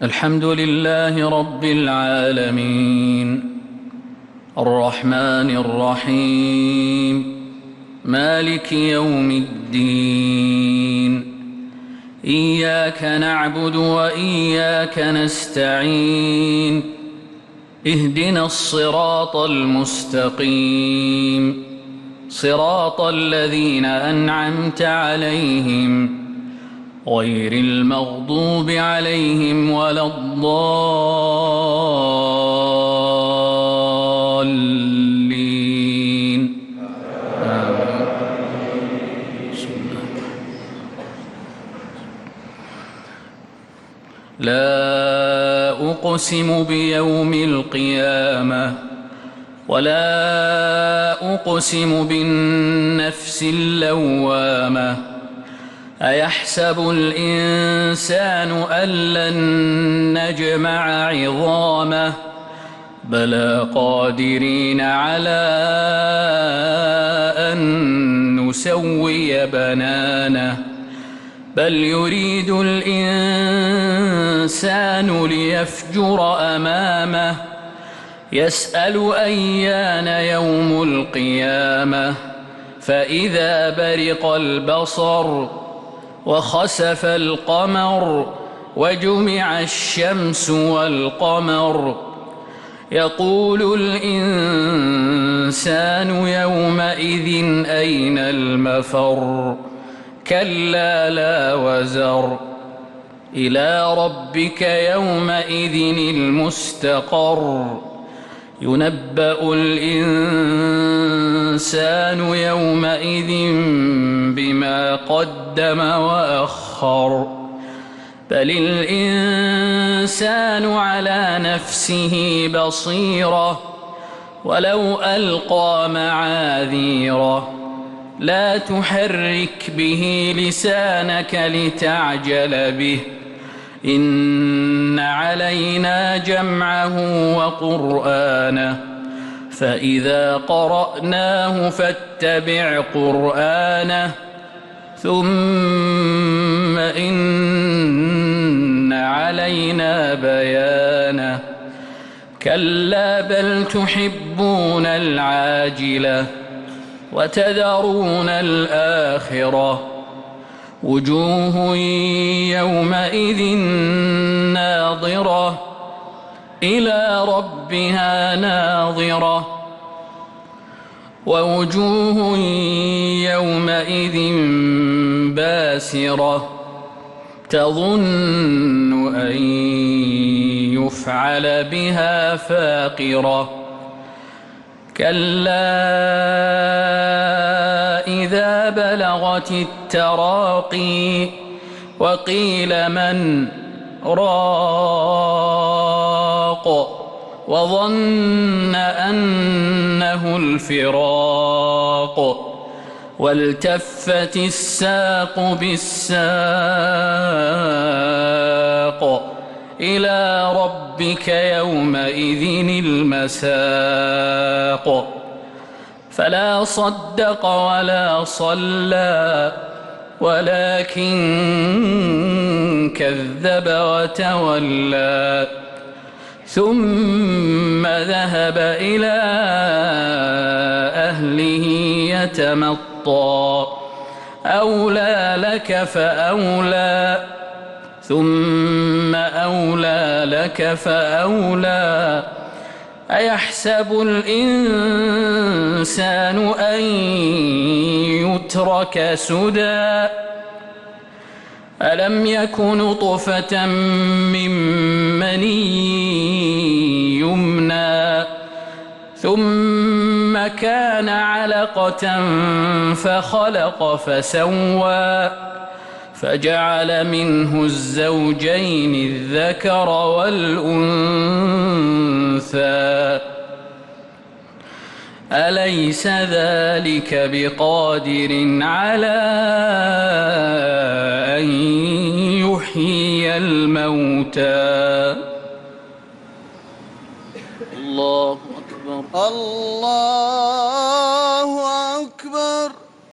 الحمد لله رب العالمين الرحمن الرحيم مالك يوم الدين إياك نعبد وإياك نستعين اهدنا الصراط المستقيم صراط الذين أنعمت عليهم غير المغضوب عليهم ولا الضالين لا أقسم بيوم القيامة ولا أقسم بالنفس اللوامة أيحسب الإنسان أن لن نجمع عظامه بلى قادرين على أن نسوي بنانه بل يريد الإنسان ليفجر أمامه يسأل أيان يوم القيامة فإذا برق البصر وخسف القمر وجمع الشمس والقمر يقول الإنسان يومئذ أين المفر كلا لا وزر إلى ربك يومئذ المستقر ينبأ الإنسان يومئذ بما قدم وأخر بل الإنسان على نفسه بصيرة ولو ألقى معاذيره لا تحرك به لسانك لتعجل به إن علينا جمعه وقرآنه فإذا قرأناه فاتبع قرآنه ثم إن علينا بيانه كلا بل تحبون العاجلة وتذرون الآخرة وجوه يومئذ ناظرة إلى ربها ناظرة ووجوه يومئذ باسرة تظن أن يفعل بها فاقرة كلا إذا بلغت التراقي وقيل من راق وظن أنه الفراق والتفت الساق بالساق إلى ربك يومئذ المساق فلا صدق ولا صلى ولكن كذب وتولى ثم ذهب إلى أهله يتمطى أولى لك فأولى ثم أولى لك فأولى أيحسب الإنسان أن يترك سدى ألم يك نطفة من مني يمنى ثم كان علقة فخلق فسوى فجعل منه الزوجين الذكر والأنثى أليس ذلك بقادر على أن يحيي الموتى الله أكبر الله